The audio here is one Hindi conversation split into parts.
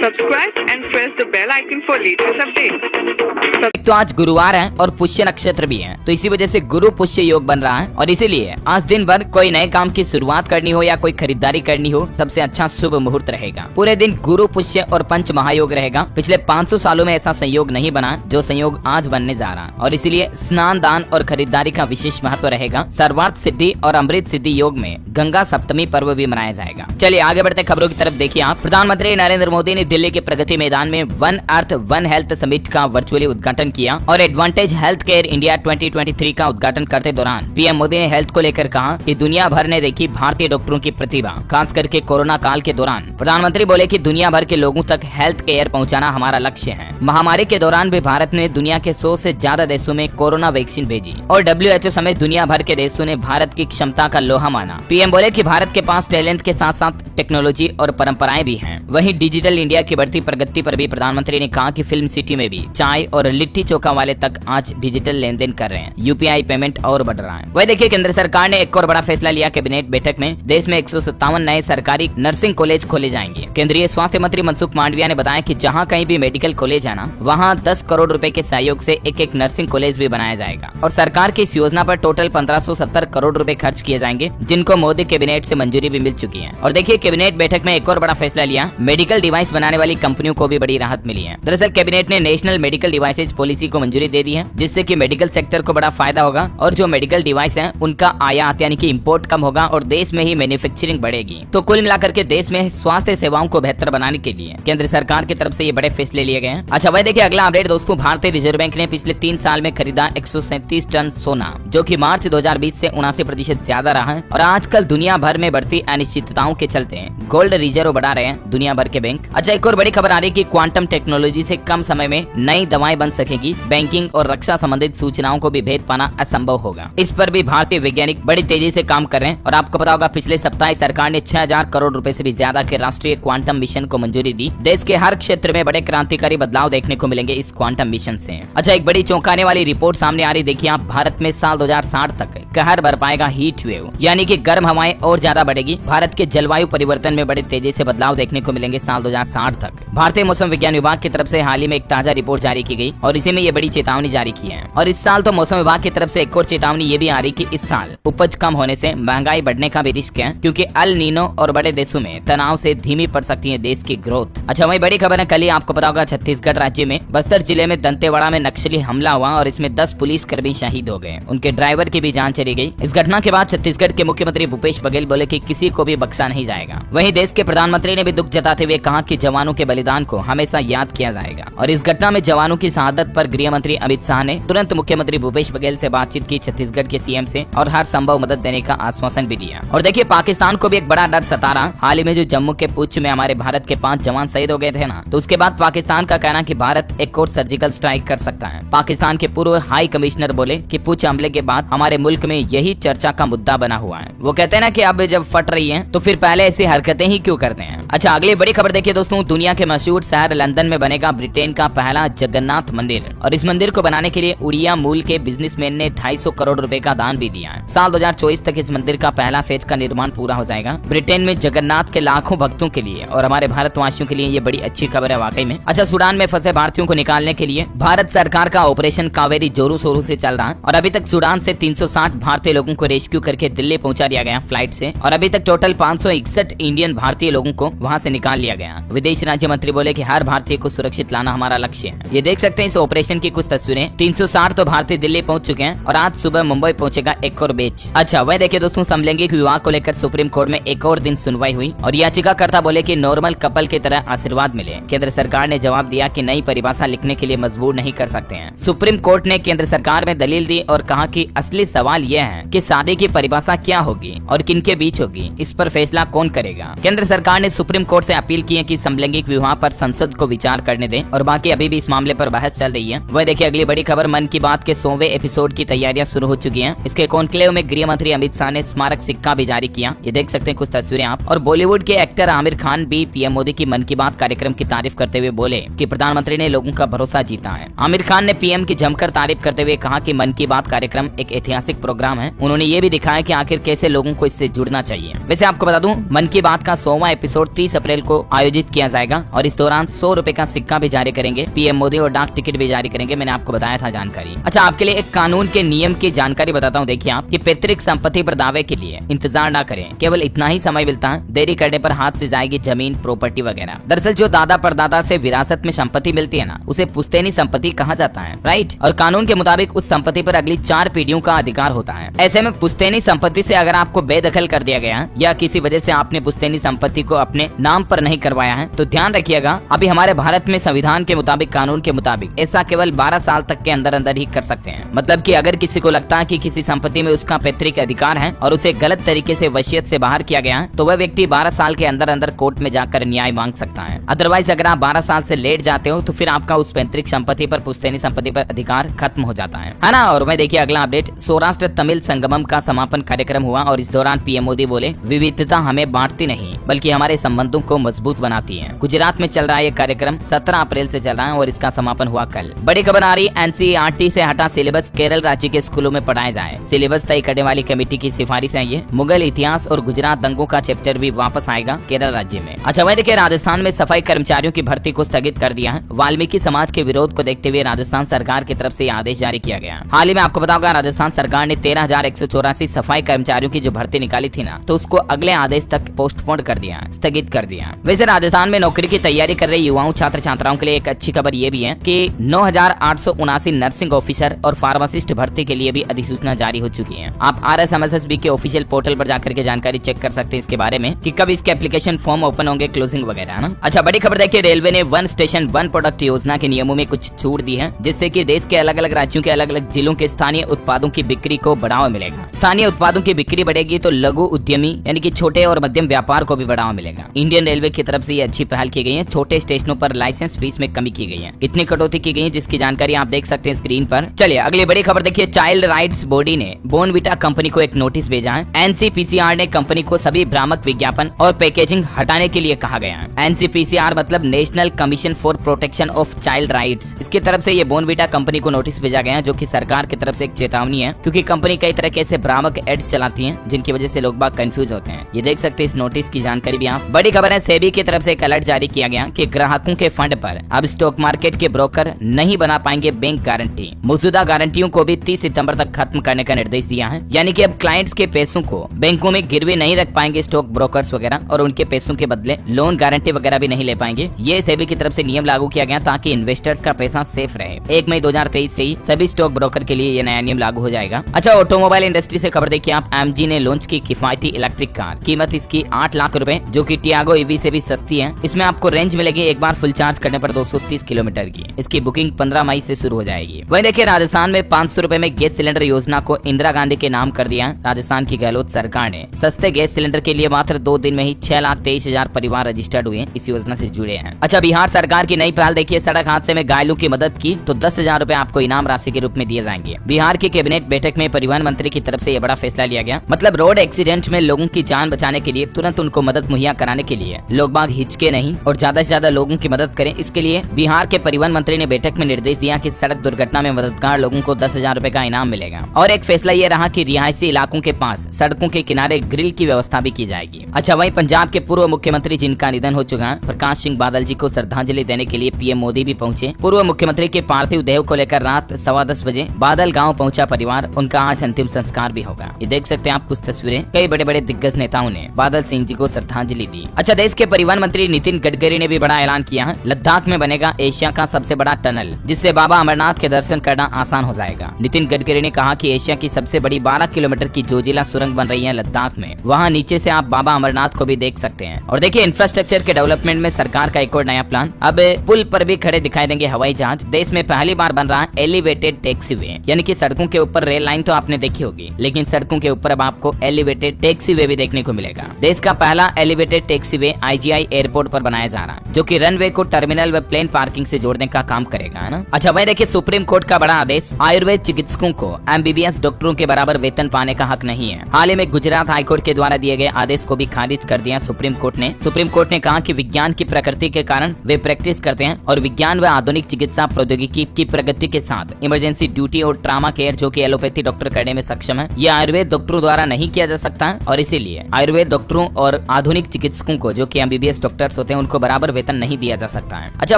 Subscribe and press the bell icon for latest update. तो आज गुरुवार है और पुष्य नक्षत्र भी है, तो इसी वजह से गुरु पुष्य योग बन रहा है और इसीलिए आज दिन भर कोई नए काम की शुरुआत करनी हो या कोई खरीदारी करनी हो, सबसे अच्छा शुभ मुहूर्त रहेगा। पूरे दिन गुरु पुष्य और पंच महायोग रहेगा। पिछले 500 सालों में ऐसा संयोग नहीं बना जो संयोग आज बनने जा रहा है और इसीलिए स्नान दान और खरीदारी का विशेष महत्व रहेगा। सर्वार्थ सिद्धि और अमृत सिद्धि योग में गंगा सप्तमी पर्व भी मनाया जाएगा। चलिए आगे बढ़ते खबरों की तरफ। देखिए आप, प्रधानमंत्री नरेंद्र मोदी ने दिल्ली के प्रगति मैदान में one earth one health summit का वर्चुअली उद्घाटन किया और एडवांटेज हेल्थ केयर इंडिया 2023 का उद्घाटन करते दौरान पीएम मोदी ने हेल्थ को लेकर कहा कि दुनिया भर ने देखी भारतीय डॉक्टरों की प्रतिभा, खास करके कोरोना काल के दौरान। प्रधानमंत्री बोले कि दुनिया भर के लोगों तक हेल्थ केयर पहुंचाना हमारा लक्ष्य है। महामारी के दौरान भी भारत ने दुनिया के 100 से ज्यादा देशों में कोरोना वैक्सीन भेजी और WHO समेत दुनिया भर के देशों ने भारत की क्षमता का लोहा माना। पीएम बोले कि भारत के पास टैलेंट के साथ साथ टेक्नोलॉजी और परंपराएं भी हैं। वहीं डिजिटल इंडिया की बढ़ती प्रगति पर भी प्रधानमंत्री ने कहा कि फिल्म सिटी में भी चाय और लिट्टी चोखा वाले तक आज डिजिटल लेन देन कर रहे हैं। UPI पेमेंट और बढ़ रहा है। वही देखिए, केंद्र सरकार ने एक और बड़ा फैसला लिया। कैबिनेट बैठक में देश में 157 नए सरकारी नर्सिंग कॉलेज खोले जाएंगे। केंद्रीय स्वास्थ्य मंत्री मनसुख मांडविया ने बताया कि जहां कहीं भी मेडिकल कॉलेज है ना, वहां 10 करोड़ रुपए के सहयोग से एक नर्सिंग कॉलेज भी बनाया जाएगा और सरकार की इस योजना पर टोटल 1570 करोड़ रुपए खर्च किए जाएंगे, जिनको मोदी कैबिनेट से मंजूरी भी मिल चुकी है। और देखिए, कैबिनेट बैठक में एक और बड़ा फैसला लिया। मेडिकल डिवाइस बनाने वाली कंपनियों को भी बड़ी राहत मिली है। दरअसल कैबिनेट ने नेशनल मेडिकल डिवाइसेज पॉलिसी को मंजूरी दे दी है, जिससे कि मेडिकल सेक्टर को बड़ा फायदा होगा और जो मेडिकल डिवाइस है उनका आयात यानी कि इंपोर्ट कम होगा और देश में ही मैन्युफैक्चरिंग बढ़ेगी। तो कुल मिलाकर के देश में स्वास्थ्य सेवाओं को बेहतर बनाने के लिए केंद्र सरकार की तरफ से ये बड़े फैसले लिए गए हैं। अच्छा, वह देखिए अगला अपडेट दोस्तों। भारतीय रिजर्व बैंक ने पिछले 3 साल में खरीदा 137 टन सोना, जो कि मार्च 2020 से 79% ज्यादा रहा है। और आजकल दुनिया भर में बढ़ती अनिश्चितताओं के चलते गोल्ड रिजर्व बढ़ा रहे हैं दुनिया भर के बैंक। अच्छा, एक और बड़ी खबर आ रही है कि क्वांटम टेक्नोलॉजी से कम समय में नई दवाएं बन सकेगी। बैंकिंग और रक्षा संबंधित सूचनाओं को भी भेद पाना असंभव होगा। इस पर भी भारतीय वैज्ञानिक बड़ी तेजी से काम कर रहे हैं। और आपको पता होगा, पिछले सप्ताह सरकार ने 6000 करोड़ रुपए से भी ज्यादा के राष्ट्रीय क्वांटम मिशन को मंजूरी दी। देश के हर क्षेत्र में बड़े क्रांतिकारी बदलाव देखने को मिलेंगे इस क्वांटम मिशन से। अच्छा, एक बड़ी चौंकाने वाली रिपोर्ट सामने आ रही। देखिए आप, भारत में साल 2060 तक कहर बरपाएगा हीट वेव, यानी कि गर्म हवाएं और ज्यादा बढ़ेगी। भारत के जलवायु परिवर्तन में बड़े तेजी से बदलाव देखने को मिलेंगे साल 2060 तक। भारतीय मौसम विज्ञान विभाग की तरफ से हाल ही में एक ताजा रिपोर्ट जारी की गई और इसी में ये बड़ी चेतावनी जारी की है। और इस साल तो मौसम विभाग की तरफ से एक और चेतावनी ये भी आ रही कि इस साल उपज कम होने से महंगाई बढ़ने का भी रिस्क है, क्योंकि अल नीनो और बड़े देशों में तनाव से धीमी पड़ सकती है देश की ग्रोथ। अच्छा, वही बड़ी खबर है, कल ही आपको पता होगा छत्तीसगढ़ राज्य में बस्तर जिले में दंतेवाड़ा में नक्सली हमला हुआ और इसमें 10 पुलिसकर्मी शहीद हो गए। उनके ड्राइवर की भी जान चली गई। इस घटना के बाद छत्तीसगढ़ के मुख्यमंत्री भूपेश बघेल बोले कि किसी को भी बख्शा नहीं जाएगा। वहीं देश के प्रधानमंत्री ने भी दुख जताते हुए कहा कि जवानों के बलिदान को हमेशा याद किया जाएगा। और इस घटना में जवानों की शहादत पर गृह मंत्री अमित शाह ने तुरंत मुख्यमंत्री भूपेश बघेल से बातचीत की, छत्तीसगढ़ के CM से, और हर संभव मदद देने का आश्वासन भी दिया। और देखिए, पाकिस्तान को भी एक बड़ा डर सता रहा। हाल ही में जो जम्मू के पुंछ में हमारे भारत के 5 जवान शहीद हो गए थे ना, तो उसके बाद पाकिस्तान का कहना कि भारत एक और सर्जिकल स्ट्राइक कर सकता है। पाकिस्तान के पूर्व हाई कमिश्नर बोले कि पुंछ हमले के बाद हमारे मुल्क में यही चर्चा का मुद्दा बना हुआ है। वो कहते हैं ना कि अब जब फट रही है तो फिर पहले ऐसी हरकतें ही क्यों करते हैं। अच्छा, अगली बड़ी खबर देखिए दोस्तों। दुनिया के मशहूर शहर लंदन में बनेगा ब्रिटेन का पहला जगन्नाथ मंदिर और इस मंदिर को बनाने के लिए उड़िया मूल के बिजनेसमैन ने 250 करोड़ रुपए का दान भी दिया है। साल 2024 तक इस मंदिर का पहला फेज का निर्माण पूरा हो जाएगा। ब्रिटेन में जगन्नाथ के लाखों भक्तों के लिए और हमारे भारतवासियों के लिए ये बड़ी अच्छी खबर है वाकई में। अच्छा, सूडान में फंसे भारतीयों को निकालने के लिए भारत सरकार का ऑपरेशन कावेरी जोरों शोरों से चल रहा है और अभी तक सूडान से 360 भारतीय लोगों को रेस्क्यू करके दिल्ली पहुंचा दिया गया फ्लाइट से और अभी तक टोटल 561 इंडियन भारतीय लोगों को वहां से निकाल लिया गया। विदेश राज्य मंत्री बोले कि हर भारतीय को सुरक्षित लाना हमारा लक्ष्य है। ये देख सकते हैं इस ऑपरेशन की कुछ तस्वीरें। 360 तो भारतीय दिल्ली पहुंच चुके हैं और आज सुबह मुंबई पहुंचेगा एक और बैच। अच्छा, वह देखिए दोस्तों, समलैंगिक विवाह को लेकर सुप्रीम कोर्ट में एक और दिन सुनवाई हुई और याचिकाकर्ता बोले कि नॉर्मल कपल की तरह आशीर्वाद मिले। केंद्र सरकार ने जवाब दिया कि नई परिभाषा लिखने के लिए मजबूर नहीं कर सकते हैं। सुप्रीम कोर्ट ने केंद्र सरकार में दलील दी और कहा कि असली सवाल यह है कि शादी की परिभाषा क्या होगी और किनके बीच होगी, इस पर फैसला कौन करेगा। केंद्र सरकार ने सुप्रीम कोर्ट से अपील की है कि समलैंगिक विवाह पर संसद को विचार करने दें और बाकी अभी भी इस मामले पर बहस चल रही है। वह देखिए अगली बड़ी खबर, मन की बात के 100वें एपिसोड की तैयारियां शुरू हो चुकी हैं। इसके कॉन्क्लेव में गृह मंत्री अमित शाह ने स्मारक सिक्का भी जारी किया। ये देख सकते हैं कुछ तस्वीरें आप। और बॉलीवुड के एक्टर आमिर खान भी पीएम मोदी की मन की बात कार्यक्रम की तारीफ करते हुए बोले कि प्रधानमंत्री ने लोगों का भरोसा जीता है। आमिर खान ने पीएम की जमकर तारीफ करते हुए कहा कि मन की बात कार्यक्रम एक ऐतिहासिक प्रोग्राम है। उन्होंने ये भी दिखाया कि आखिर कैसे लोगों को इससे जुड़ना चाहिए। वैसे आपको बता दूं, मन की बात का 100वां एपिसोड 30 अप्रैल को आयोजित किया जाएगा और इस दौरान 100 रुपए का सिक्का भी जारी करेंगे पीएम मोदी और डाक टिकट भी जारी करेंगे। मैंने आपको बताया था जानकारी। अच्छा, आपके लिए एक कानून के नियम की जानकारी बताता हूँ। देखिए आप कि पैतृक संपत्ति पर दावे के लिए इंतजार ना करें, केवल इतना ही समय मिलता है। देरी करने पर हाथ से जाएगी जमीन, प्रॉपर्टी वगैरह। दरअसल जो दादा परदादा से विरासत में संपत्ति मिलती है ना, उसे पुश्तैनी संपत्ति कहा जाता है, राइट। और कानून के मुताबिक उस संपत्ति पर अगली 4 पीढ़ियों का अधिकार होता है। ऐसे में पुश्तैनी संपत्ति से अगर आपको बेदखल कर दिया गया या किसी वजह से आपने पुश्तैनी संपत्ति को अपने नाम पर नहीं करवाया है, तो ध्यान रखिएगा, अभी हमारे भारत में संविधान के मुताबिक, कानून के मुताबिक ऐसा केवल 12 साल तक के अंदर अंदर ही कर सकते हैं। मतलब कि अगर किसी को लगता है कि किसी संपत्ति में उसका पैतृक अधिकार है और उसे गलत तरीके से वसीयत से बाहर किया गया है, तो वह व्यक्ति 12 साल के अंदर अंदर कोर्ट में जाकर न्याय मांग सकता है। अदरवाइज अगर आप 12 साल से लेट जाते हो तो फिर आपका उस पैतृक संपत्ति पर, पुश्तैनी संपत्ति पर अधिकार खत्म हो जाता है ना। और वह देखिए अगला अपडेट, सौराष्ट्र तमिल संगमम का समापन कार्यक्रम हुआ और इस दौरान पीएम मोदी बोले, विविधता हमें बांटती नहीं बल्कि हमारे संबंधों को मजबूत बनाती है। गुजरात में चल रहा है ये कार्यक्रम, 17 अप्रैल से चल रहा है और इसका समापन हुआ कल। बड़ी खबर आ रही, एनसीईआरटी से हटा सिलेबस केरल राज्य के स्कूलों में पढ़ाया जाए। सिलेबस तय करने वाली कमेटी की सिफारिश है ये। मुगल इतिहास और गुजरात दंगों का चैप्टर भी वापस आएगा केरल राज्य में। अच्छा, वही देखिए राजस्थान में सफाई कर्मचारियों की भर्ती को स्थगित कर दिया है। वाल्मीकि समाज के विरोध को देखते हुए राजस्थान सरकार की तरफ से आदेश जारी किया गया। हाल ही में आपको बताऊंगा, राजस्थान सरकार ने 13,184 सफाई कर्मचारियों की जो भर्ती निकाली थी ना, तो उसको अगले आदेश तक पोस्टपोन कर दिया, स्थगित कर दिया। वैसे राजस्थान में नौकरी की तैयारी कर रहे युवाओं, छात्र छात्राओं के लिए एक अच्छी खबर ये भी है कि 9,879 नर्सिंग ऑफिसर और फार्मासिस्ट भर्ती के लिए भी अधिसूचना जारी हो चुकी है। आप RSMSSB के ऑफिशियल पोर्टल पर जाकर के जानकारी चेक कर सकते हैं इसके बारे में कि कब इसके एप्लीकेशन फॉर्म ओपन होंगे, क्लोजिंग वगैरह ना। अच्छा, बड़ी खबर देखिए, रेलवे ने 1 स्टेशन 1 प्रोडक्ट योजना के नियमों में कुछ छूट दी है, जिससे कि देश के अलग अलग राज्यों के अलग अलग जिलों के स्थानीय उत्पादों की बिक्री को बढ़ावा मिलेगा। स्थानीय उत्पादों की बिक्री बढ़ेगी तो लघु उद्यमी यानी कि छोटे और मध्यम व्यापार को भी बढ़ावा मिलेगा। इंडियन रेलवे की तरफ से ये अच्छी पहल की गई है। छोटे स्टेशनों पर लाइसेंस फीस में कमी की गई है। कितनी कटौती की गई है जिसकी जानकारी आप देख सकते हैं स्क्रीन पर। चलिए अगली बड़ी खबर देखिए, चाइल्ड राइट्स बॉडी ने बोर्नविटा कंपनी को एक नोटिस भेजा है। NCPCR ने कंपनी को सभी भ्रामक विज्ञापन और पैकेजिंग हटाने के लिए कहा गया है। NCPCR मतलब national commission for protection of child rights. इसकी तरफ से ये बोर्नविटा कंपनी को नोटिस भेजा गया है, जो कि सरकार की तरफ से एक चेतावनी है, क्योंकि कंपनी कई तरह के ऐसे भ्रामक एड्स चलाती है जिनकी वजह से लोग बाग कंफ्यूज होते हैं। ये देख सकते हैं इस नोटिस की जानकारी भी आप। बड़ी खबर है, सेबी की तरफ से एक अलर्ट जारी किया गया कि ग्राहकों के फंड पर अब स्टॉक मार्केट के ब्रोकर नहीं बना पाएंगे बैंक गारंटी। मौजूदा गारंटियों को भी 30 सितंबर तक खत्म करने का निर्देश दिया है। यानी कि अब क्लाइंट्स के पैसों को बैंकों में गिरवी नहीं रख पाएंगे स्टॉक ब्रोकर्स वगैरह, और उनके पैसों के बदले लोन गारंटी वगैरह भी नहीं ले पाएंगे। ये सेबी की तरफ से नियम लागू किया गया ताकि इन्वेस्टर्स का पैसा सेफ रहे। 1 मई 2023 से ही सभी स्टॉक ब्रोकर के लिए ये नया नियम लागू हो जाएगा। अच्छा, ऑटोमोबाइल इंडस्ट्री से खबर देखिए आप, MG ने लॉन्च की किफायती इलेक्ट्रिक कार। कीमत इसकी 8 लाख रुपए, जो कि टियागो EV से भी सस्ती है। इसमें आपको रेंज मिलेगी एक बार फुल चार्ज करने पर 230 किलोमीटर की। इसकी बुकिंग 15 मई से शुरू हो जाएगी। वहीं देखिए राजस्थान में 500 रुपए में गैस सिलेंडर योजना को इंदिरा गांधी के नाम कर दिया। राजस्थान की गहलोत सरकार ने सस्ते गैस सिलेंडर के लिए मात्र 2 दिन में ही 6,23,000 परिवार रजिस्टर्ड हुए इस योजना से जुड़े हैं। अच्छा, बिहार सरकार की नई पहल देखिए, सड़क हादसे में घायलों की मदद की तो 10,000 रुपए आपको इनाम राशि के रूप में दिए जाएंगे। बिहार की कैबिनेट बैठक में परिवहन मंत्री की तरफ से यह बड़ा फैसला लिया गया। मतलब रोड एक्सीडेंट में लोगों की जान बचाने के लिए तुरंत उनको मदद मुहैया कराने के लिए लोग बाग हिचके नहीं और ज्यादा से ज्यादा लोगों की मदद करें। इसके लिए बिहार के परिवहन मंत्री ने बैठक में निर्देश दिया कि सड़क दुर्घटना में मददगार लोगों को 10,000 रुपए का इनाम मिलेगा। और एक फैसला ये रहा कि रिहायशी इलाकों के पास सड़कों के किनारे ग्रिल की व्यवस्था भी की जाएगी। अच्छा, वहीं पंजाब के पूर्व मुख्यमंत्री जिनका निधन हो चुका है, प्रकाश सिंह बादल जी को श्रद्धांजलि देने के लिए पीएम मोदी भी पहुंचे। पूर्व मुख्यमंत्री के पार्थिव देह को लेकर रात 10:15 बजे बादल गाँव पहुंचा परिवार। उनका आज अंतिम संस्कार भी होगा। ये देख सकते हैं आप कुछ तस्वीरें। कई बड़े बड़े दिग्गज नेताओं ने बादल सिंह जी को श्रद्धांजलि दी। अच्छा, देश के परिवहन मंत्री नितिन गडकरी ने भी बड़ा ऐलान किया है। लद्दाख में बनेगा एशिया का सबसे बड़ा टनल, जिससे बाबा अमरनाथ के दर्शन करना आसान हो जाएगा। नितिन गडकरी ने कहा कि एशिया की सबसे बड़ी 12 किलोमीटर की जोजिला सुरंग बन रही है लद्दाख में। वहाँ नीचे से आप बाबा अमरनाथ को भी देख सकते हैं। और देखिए इंफ्रास्ट्रक्चर के डेवलपमेंट में सरकार का एक और नया प्लान। अब पुल पर भी खड़े दिखाई देंगे हवाई जहाज। देश में पहली बार बन रहा है एलिवेटेड टैक्सीवे, यानी कि सड़कों के ऊपर रेल लाइन तो आपने देखी होगी, लेकिन सड़कों के ऊपर अब आपको एलिवेटेड टैक्सीवे भी देखने को मिलेगा। देश का पहला एलिवेटेड टैक्सीवे IGI एयरपोर्ट पर बनाया जा रहा है, जो कि रनवे को टर्मिनल व प्लेन पार्किंग से जोड़ने का काम करेगा, है ना। अच्छा, वही देखिए सुप्रीम कोर्ट का बड़ा आदेश, आयुर्वेद चिकित्सकों को MBBS डॉक्टरों के बराबर वेतन पाने का हक नहीं है। हाल ही में गुजरात हाईकोर्ट के द्वारा दिए गए आदेश को भी खारिज कर दिया सुप्रीम कोर्ट ने। सुप्रीम कोर्ट ने कहा कि विज्ञान की प्रकृति के कारण वे प्रैक्टिस करते हैं और विज्ञान व आधुनिक चिकित्सा प्रौद्योगिकी की प्रगति के साथ इमरजेंसी ड्यूटी और ट्रामा केयर, जो कि एलोपैथी डॉक्टर करने में सक्षम है, यह आयुर्वेद डॉक्टरों द्वारा नहीं किया जा सकता है। और इसीलिए आयुर्वेद डॉक्टरों और आधुनिक चिकित्सकों को, जो कि MBBS डॉक्टर्स होते हैं उनको बराबर वेतन नहीं दिया जा सकता है। अच्छा,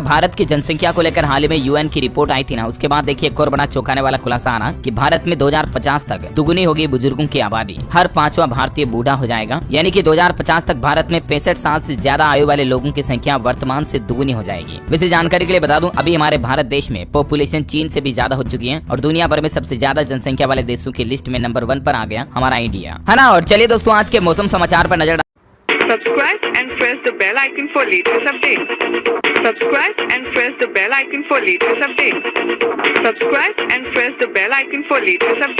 भारत की जनसंख्या को लेकर हाल ही में यूएन की रिपोर्ट आई थी ना, उसके बाद देखिए एक और बड़ा चौंकाने वाला खुलासा आना कि भारत में 2050 तक दुगुनी होगी बुजुर्गों की आबादी। हर 5वां भारतीय बूढ़ा हो जाएगा, यानी कि 2050 तक भारत में 65 साल से ज्यादा आयु वाले लोगों की संख्या वर्तमान से दुगुनी हो जाएगी। वैसे जानकारी के लिए बता दूं, अभी हमारे भारत देश में पॉपुलेशन चीन से भी ज्यादा हो चुकी है और दुनिया भर में सबसे ज्यादा जनसंख्या वाले देशों की लिस्ट में नंबर 1 पर आ गया हमारा इंडिया, है ना। और चलिए दोस्तों, आज के मौसम समाचार पर नजर। Subscribe and press the bell icon for latest update. Subscribe and press the bell icon for latest update. Subscribe and press the bell icon for latest update.